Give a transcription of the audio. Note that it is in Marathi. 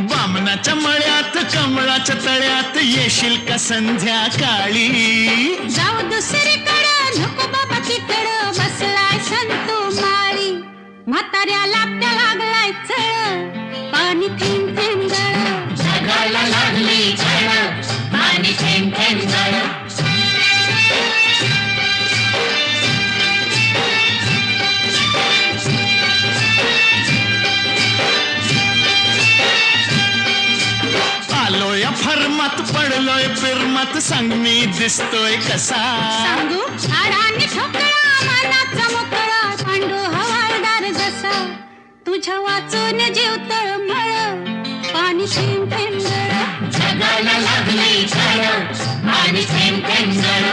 बामणाच्या मळ्यात कमळाच्या तळ्यात येशील का संध्याकाळी? जाऊ दुसरीकडं नको बाबा तिकडं बसलाय संतू माळी. म्हाताऱ्याला त्या लागलाय चळ पाणी थेंब थेंब गळ. जगाला लागली झळ पाणी थेंब थेंब गळ. आलोय फर्मात पडलोय फिरमात सांग मी दिसतोय कसा? सांगू हाडाने ठोकळा मनाचा मोकळा पांडू हवालदार जसा. तुझ्या वाचून जीव तळमळ पाणी थेंब थेंब गळ. जगाला लागली झळ पाणी थेंब थेंब गळ.